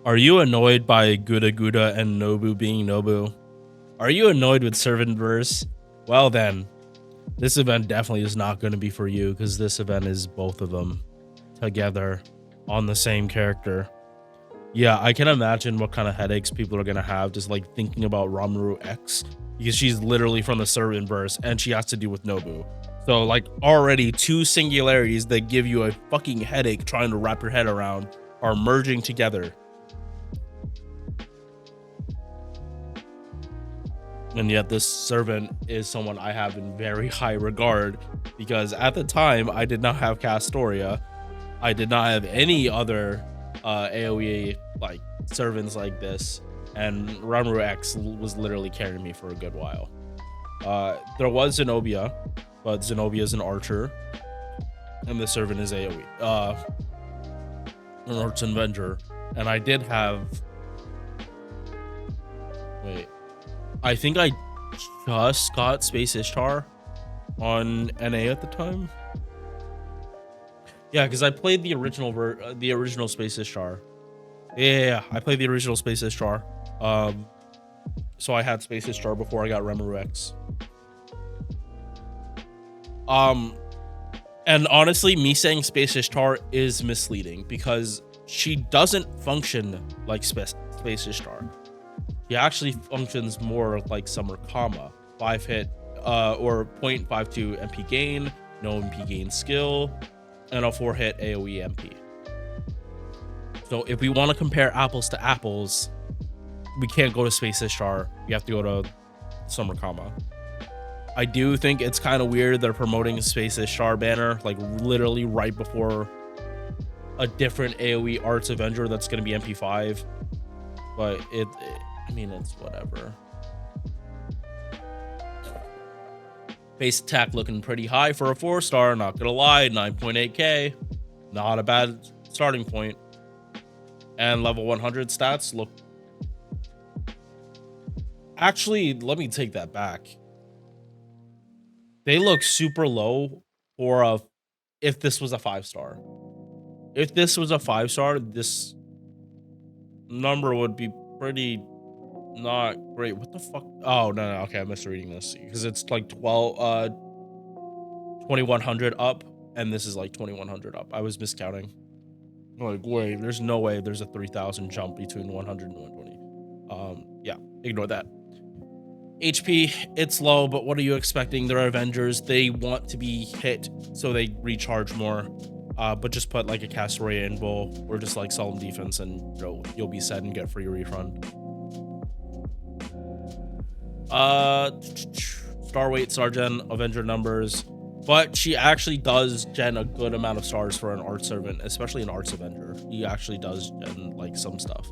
Are you annoyed by Guda Guda and Nobu being Nobu? Are you annoyed with Servant Verse? Well then, this event definitely is not going to be for you because this event is both of them together on the same character. Yeah, I can imagine what kind of headaches people are going to have just like thinking about Ranmaru X because she's literally from the Servant Verse and she has to do with Nobu. So like already two singularities that give you a fucking headache trying to wrap your head around are merging together. And yet this servant is someone I have in very high regard because at the time I did not have Castoria. I did not have any other AOE like servants like this, and Ranmaru X was literally carrying me for a good while. There was Zenobia, but Zenobia is an archer, and the servant is AOE, an arch avenger. And I did have. Wait, I think I just got Space Ishtar on NA at the time. Yeah, because I played the original Space Ishtar. Yeah, I played the original Space Ishtar. So I had Space Ishtar before I got Ranmaru X. And honestly, me saying Space Ishtar is misleading because she doesn't function like Space Ishtar. She actually functions more like Summer Kama. 5 hit or 0.52 MP gain, no MP gain skill, and a 4 hit AoE MP. So if we want to compare apples to apples, we can't go to Space Ishtar. We have to go to Summer Kama. I do think it's kind of weird they're promoting a Space Ishtar banner like literally right before a different AoE Arts Avenger that's going to be MP5. But I mean, it's whatever. Base attack looking pretty high for a 4-star, not gonna lie, 9.8k. Not a bad starting point. And level 100 stats look... Actually, let me take that back. They look super low for a... If this was a 5-star. If this was a 5-star, this number would be pretty... not great. What the fuck? Oh, no, okay, I'm misreading this because it's like 2100 up, and this is like 2100 up. I was miscounting. Like, wait, there's no way there's a 3000 jump between 100 and 120. Yeah, ignore that. HP, it's low, but what are you expecting? They're Avengers. They want to be hit, so they recharge more. But just put like a Castoria in bowl or just like Solemn Defense, and you'll be set and get free refund. Starweight, Sergeant, Avenger numbers, but she actually does gen a good amount of stars for an Art Servant, especially an Arts Avenger. He actually does gen like some stuff.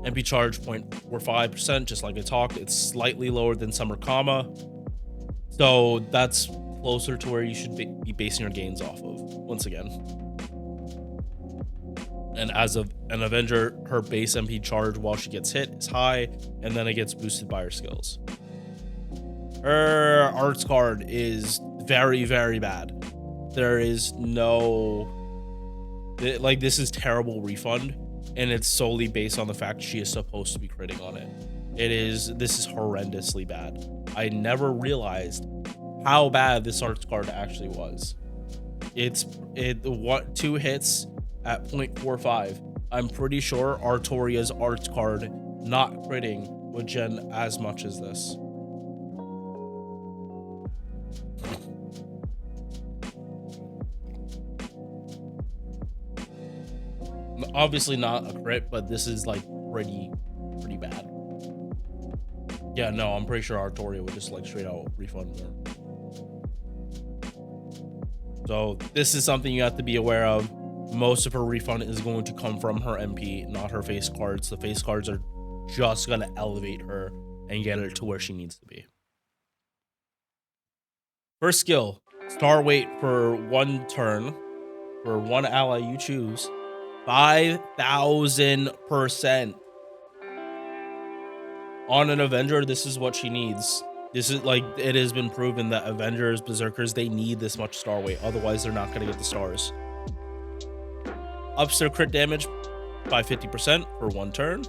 MP charge 0.45%, just like I talked. It's slightly lower than Summer Kama, so that's closer to where you should be basing your gains off of once again. And as of an Avenger, her base MP charge while she gets hit is high, and then it gets boosted by her skills. Her arts card is very, very bad. There is no... like, this is terrible refund, and it's solely based on the fact she is supposed to be critting on it. This is horrendously bad. I never realized how bad this arts card actually was. What 2 hits at 0.45. I'm pretty sure Artoria's arts card not critting would gen as much as this. Obviously not a crit, but this is like pretty bad. Yeah, no, I'm pretty sure Artoria would just like straight out refund more. So this is something you have to be aware of. Most of her refund is going to come from her MP, not her face cards. The face cards are just going to elevate her and get her to where she needs to be. First skill, star weight for 1 turn for 1 ally you choose, 5,000%. On an Avenger, this is what she needs. This is like, it has been proven that Avengers, Berserkers, they need this much star weight. Otherwise, they're not going to get the stars. Ups their crit damage by 50% for 1 turn,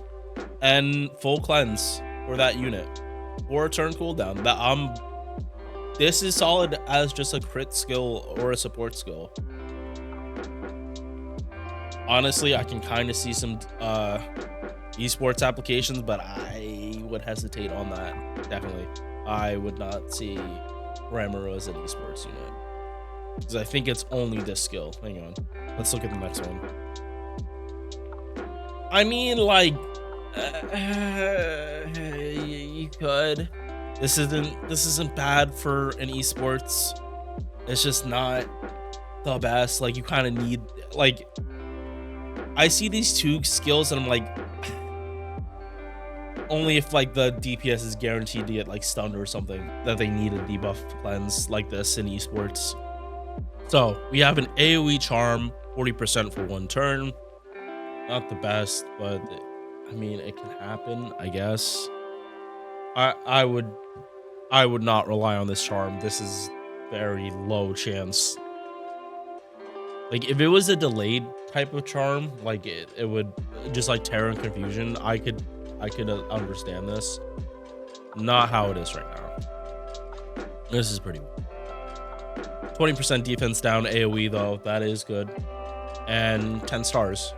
and full cleanse for that unit, or a turn cooldown. This is solid as just a crit skill or a support skill. Honestly, I can kind of see some esports applications, but I would hesitate on that. Definitely, I would not see Ranmaru as an esports unit, because I think it's only this skill. Hang on, let's look at the next one. I mean, like, you could. This isn't bad for an esports. It's just not the best. Like, you kind of need, like, I see these 2 skills and I'm like, only if like the DPS is guaranteed to get like stunned or something, that they need a debuff cleanse like this in esports. So we have an AOE charm, 40% for 1 turn. Not the best, but I mean, it can happen, I guess. I would not rely on this charm. This is very low chance. Like, if it was a delayed type of charm, like it would just like terror and confusion, I could understand this. Not how it is right now. This is pretty weak. 20% defense down AOE though, that is good. And 10 stars.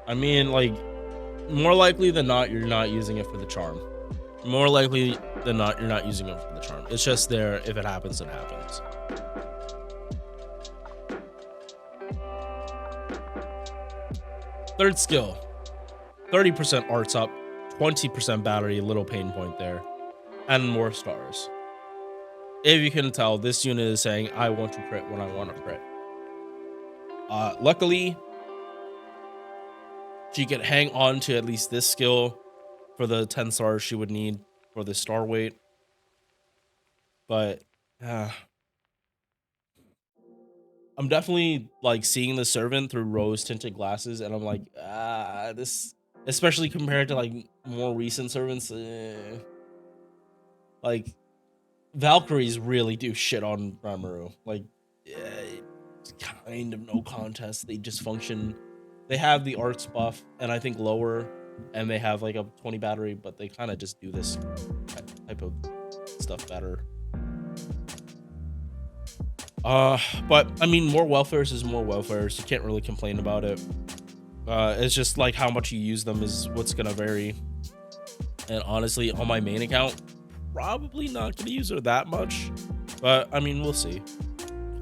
I mean, like, more likely than not, you're not using it for the charm. More likely than not, you're not using it for the charm. It's just there. If it happens, it happens. Third skill, 30% arts up, 20% battery, little pain point there, and more stars. If you can tell, this unit is saying, I want to crit when I want to crit. Luckily, she can hang on to at least this skill for the 10 stars she would need for the star weight. But I'm definitely like seeing the servant through rose tinted glasses, and I'm like, this, especially compared to like more recent servants, like Valkyries really do shit on Ranmaru. Like, it's kind of no contest. They just function. They have the arts buff, and I think lower, and they have like a 20 battery, but they kind of just do this type of stuff better. But I mean, more welfares is more welfares. You can't really complain about it. It's just like how much you use them is what's gonna vary. And honestly, on my main account, probably not gonna use her that much. But I mean, we'll see.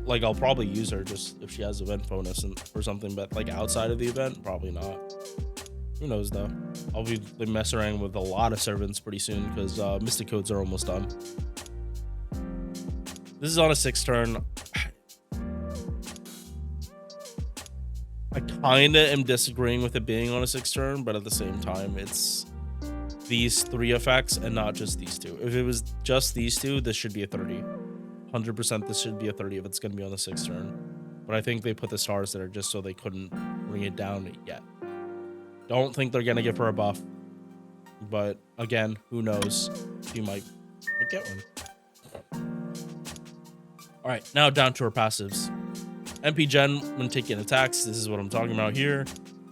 Like, I'll probably use her just if she has event bonus or something. But like outside of the event, probably not. Who knows though? I'll be messing around with a lot of servants pretty soon because Mystic Codes are almost done. This is on a 6 turn. I kind of am disagreeing with it being on a 6 turn, but at the same time, it's these 3 effects and not just these 2. If it was just these 2, this should be a 30. 100% this should be a 30 if it's going to be on the 6 turn. But I think they put the stars there just so they couldn't bring it down yet. Don't think they're going to give her a buff. But again, who knows? She might get one. All right, now down to her passives. MP Gen, when taking attacks, this is what I'm talking about here.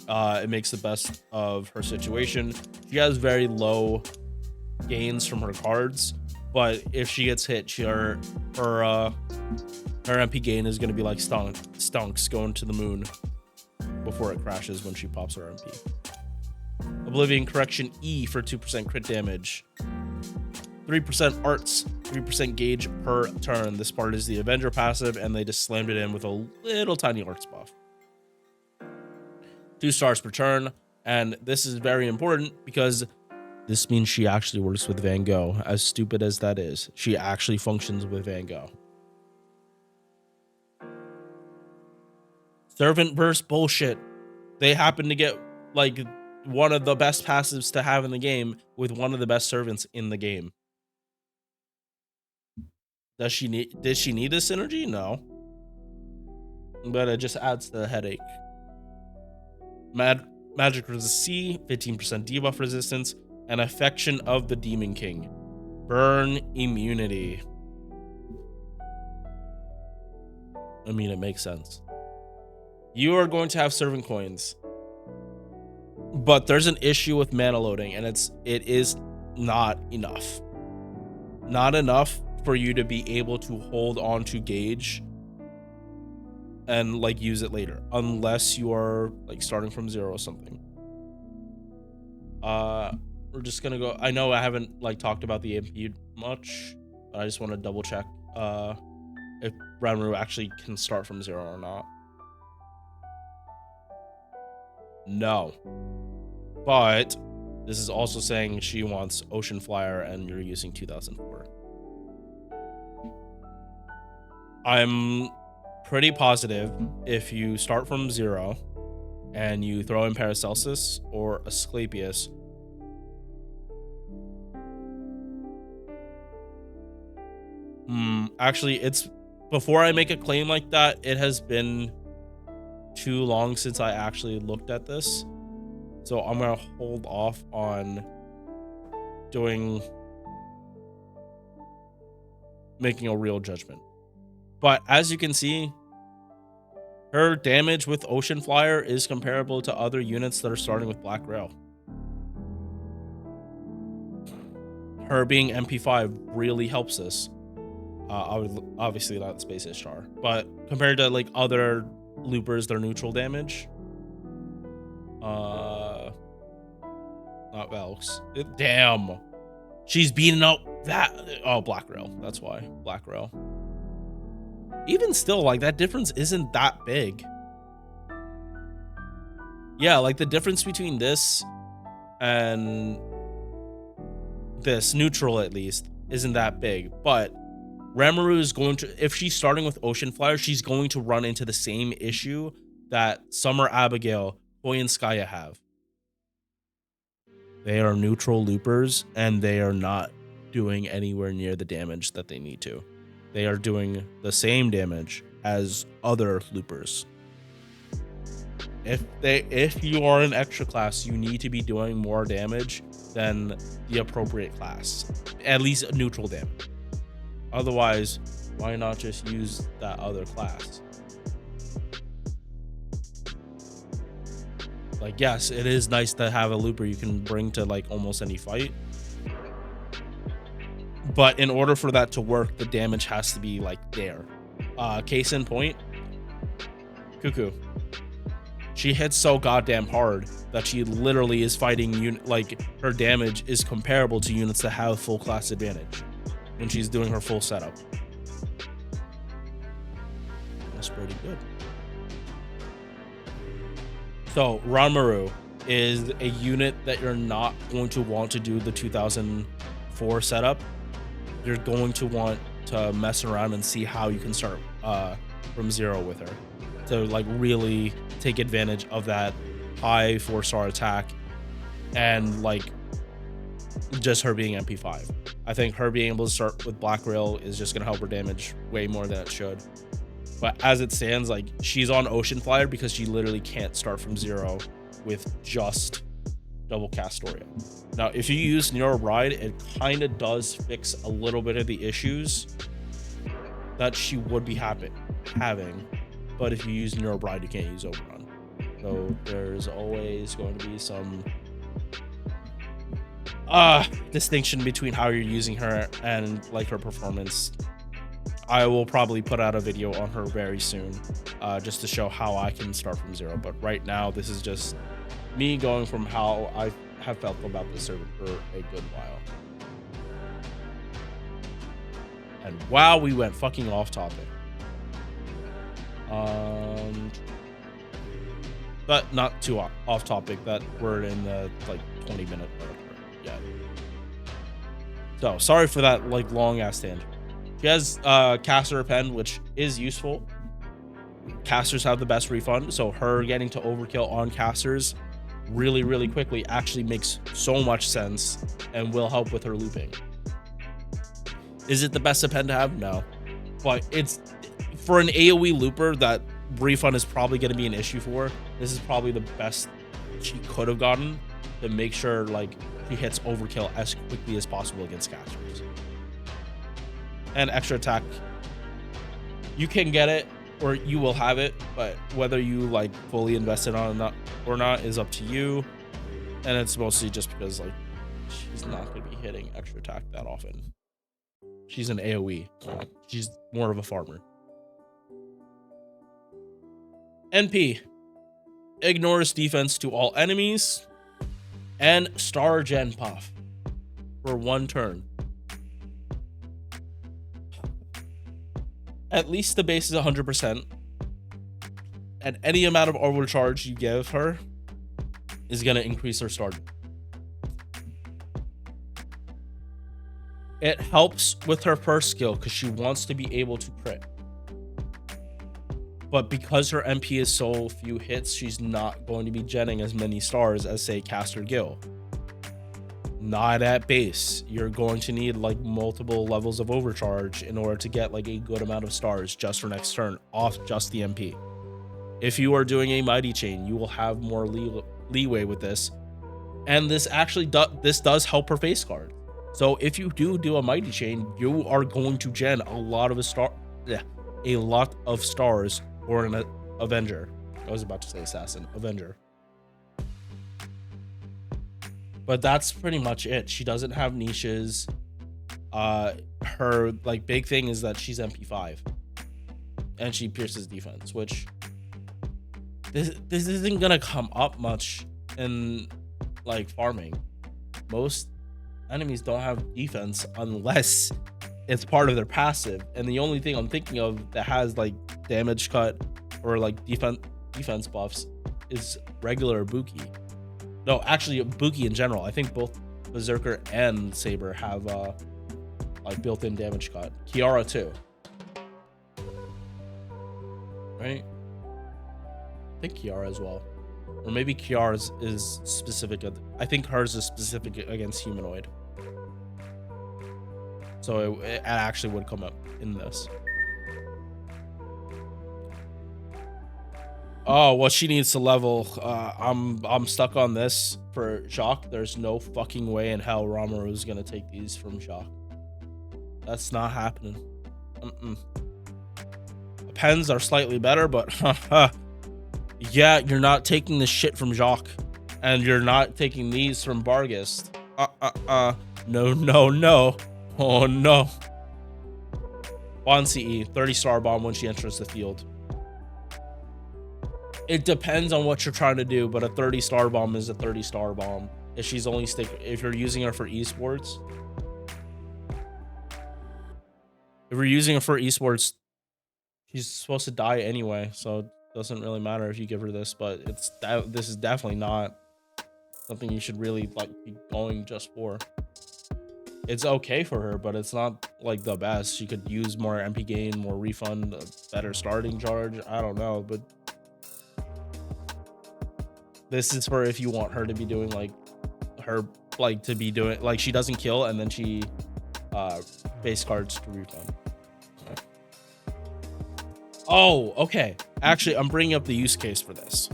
It makes the best of her situation. She has very low gains from her cards, but if she gets hit, her MP gain is going to be like stonks going to the moon before it crashes when she pops her MP. Oblivion Correction E for 2% crit damage. 3% arts, 3% gauge per turn. This part is the Avenger passive, and they just slammed it in with a little tiny arts buff. 2 stars per turn, and this is very important because this means she actually works with Van Gogh. As stupid as that is, she actually functions with Van Gogh. Servant burst bullshit. They happen to get like one of the best passives to have in the game with one of the best servants in the game. Did she need this synergy? No. But it just adds to the headache. Magic resist C, 15% debuff resistance, and Affection of the Demon King. Burn immunity. I mean, it makes sense. You are going to have servant coins. But there's an issue with mana loading, and it is not enough. Not enough for you to be able to hold on to gauge and like use it later, unless you are like starting from 0 or something. We're just gonna go. I know I haven't like talked about the MP much, but I just want to double check if Ranmaru actually can start from 0 or not. No, but this is also saying she wants Ocean Flyer and you're using 2004. I'm pretty positive if you start from 0 and you throw in Paracelsus or Asclepius, actually, it's before I make a claim like that, it has been too long since I actually looked at this, so I'm gonna hold off on making a real judgment. But as you can see, her damage with Ocean Flyer is comparable to other units that are starting with Black Rail. Her being MP5 really helps this. Obviously not Space Ishtar, but compared to like other loopers, their neutral damage, not Valks. Damn, she's beating up that. Oh, Black Rail. That's why Black Rail. Even still, like that difference isn't that big. Yeah, like the difference between this and this neutral at least isn't that big, but Ranmaru is going to, if she's starting with Ocean Flyer, she's going to run into the same issue that Summer Abigail, Koi, and Skya have. They are neutral loopers, and they are not doing anywhere near the damage that they need to. They are doing the same damage as other loopers. If you are an extra class, you need to be doing more damage than the appropriate class, at least neutral damage. Otherwise, why not just use that other class? Like, yes, it is nice to have a looper you can bring to like almost any fight, but in order for that to work, the damage has to be like there. Case in point, Cuckoo. She hits so goddamn hard that she literally is fighting like her damage is comparable to units that have full class advantage when she's doing her full setup. That's pretty good. So Ranmaru is a unit that you're not going to want to do the 2004 setup. You're going to want to mess around and see how you can start from 0 with her to like really take advantage of that high 4-star attack and like just her being MP5. I think her being able to start with Black Rail is just going to help her damage way more than it should. But as it stands, like she's on Ocean Flyer because she literally can't start from 0 with just double Castoria. Now, if you use Neuro Bride, it kind of does fix a little bit of the issues that she would be having. But if you use Neuro Bride, you can't use Overrun. So there's always going to be some distinction between how you're using her and like her performance. I will probably put out a video on her very soon, just to show how I can start from 0. But right now, this is just me going from how I have felt about the server for a good while. And wow, we went fucking off topic. But not too off topic that we're in the like 20-minute mark yet. So sorry for that like long ass tangent. She has caster pen, which is useful. Casters have the best refund, so her getting to overkill on casters really, really quickly actually makes so much sense and will help with her looping. Is it the best pen to have? No. But it's for an AOE looper that refund is probably going to be an issue for. This is probably the best she could have gotten to make sure like she hits overkill as quickly as possible against casters. And extra attack, you can get it or you will have it, but whether you like fully invest it on or not is up to you. And it's mostly just because like she's not going to be hitting extra attack that often. She's an AOE. She's more of a farmer. NP ignores defense to all enemies and star gen puff for 1 turn. At least the base is 100%, and any amount of overcharge you give her is going to increase her star. It helps with her first skill because she wants to be able to crit. But because her MP is so few hits, she's not going to be genning as many stars as, say, Caster Gil. Not at base. You're going to need like multiple levels of overcharge in order to get like a good amount of stars just for next turn off just the MP. If you are doing a mighty chain, you will have more leeway with this. And this actually does help her face card. So if you do a mighty chain, you are going to gen a lot of stars for an Avenger. I was about to say assassin, Avenger. But that's pretty much it. She doesn't have niches. Her like big thing is that she's MP5 and she pierces defense, which this isn't gonna come up much in like farming. Most enemies don't have defense unless it's part of their passive, and the only thing I'm thinking of that has like damage cut or like defense buffs is regular Buki. No, actually Buki in general. I think both Berserker and Saber have like built-in damage cut. Kiara too, right? I think Kiara as well, or maybe Kiara's is specific. I think hers is specific against humanoid. So it actually would come up in this. Oh, what she needs to level. I'm stuck on this for Jacques. There's no fucking way in hell Ranmaru is gonna take these from Jacques. That's not happening. Pens are slightly better, but yeah, you're not taking the shit from Jacques, and you're not taking these from Barghest. No. Oh no. On CE, 30 star bomb when she enters the field. It depends on what you're trying to do, but a 30 star bomb is a 30 star bomb. If she's only if you're using her for esports. If you're using her for esports, she's supposed to die anyway, so it doesn't really matter if you give her this, but this is definitely not something you should really like be going just for. It's okay for her, but it's not like the best. She could use more MP gain, more refund, a better starting charge. I don't know, but this is for if you want her to be doing like her like to be doing like she doesn't kill and then she base cards to refund. Oh, okay. Actually, I'm bringing up the use case for this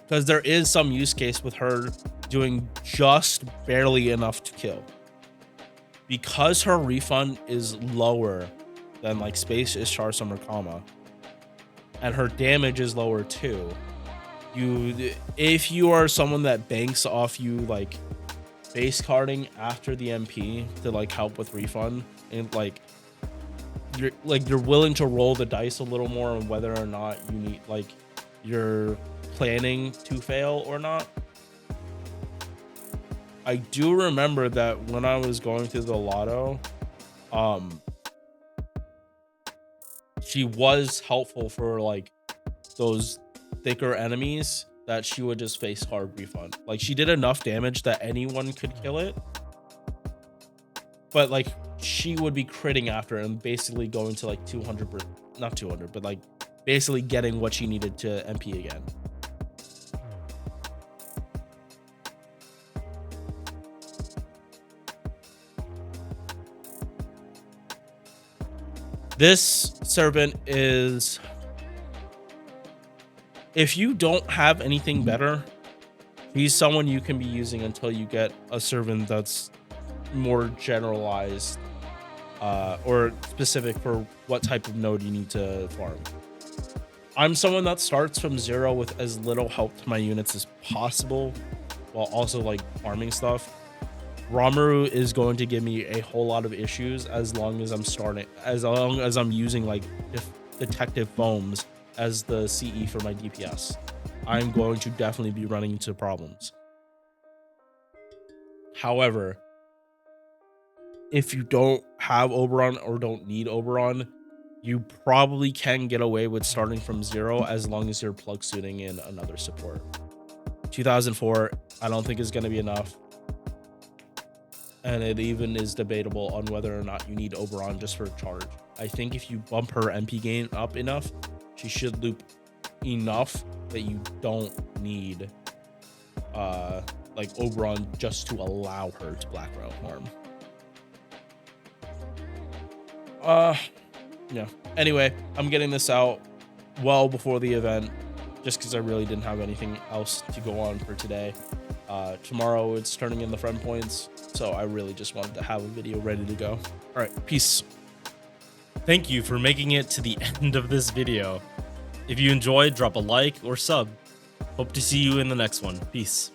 because there is some use case with her doing just barely enough to kill. Because her refund is lower than like Space Ishtar Summer Kama, and her damage is lower too. If you are someone that banks off you like base carding after the MP to like help with refund, and like you're willing to roll the dice a little more on whether or not you need like you're planning to fail or not. I do remember that when I was going through the lotto, she was helpful for like those thicker enemies that she would just face card refund. Like she did enough damage that anyone could kill it, but like she would be critting after and basically going to like 200, not 200, but like basically getting what she needed to MP again. This servant is, if you don't have anything better, he's someone you can be using until you get a servant that's more generalized or specific for what type of node you need to farm. I'm someone that starts from 0 with as little help to my units as possible while also like farming stuff, Ranmaru is going to give me a whole lot of issues as long as I'm using like detective foams as the CE for my DPS. I'm going to definitely be running into problems. However, if you don't have Oberon or don't need Oberon, you probably can get away with starting from 0 as long as you're plug suiting in another support. 2004, I don't think is going to be enough. And it even is debatable on whether or not you need Oberon just for charge. I think if you bump her MP gain up enough, she should loop enough that you don't need like Oberon just to allow her to Black Row farm. Yeah. Anyway, I'm getting this out well before the event just because I really didn't have anything else to go on for today. Tomorrow it's turning in the friend points, so I really just wanted to have a video ready to go. All right, peace. Thank you for making it to the end of this video. If you enjoyed, drop a like or sub. Hope to see you in the next one. Peace.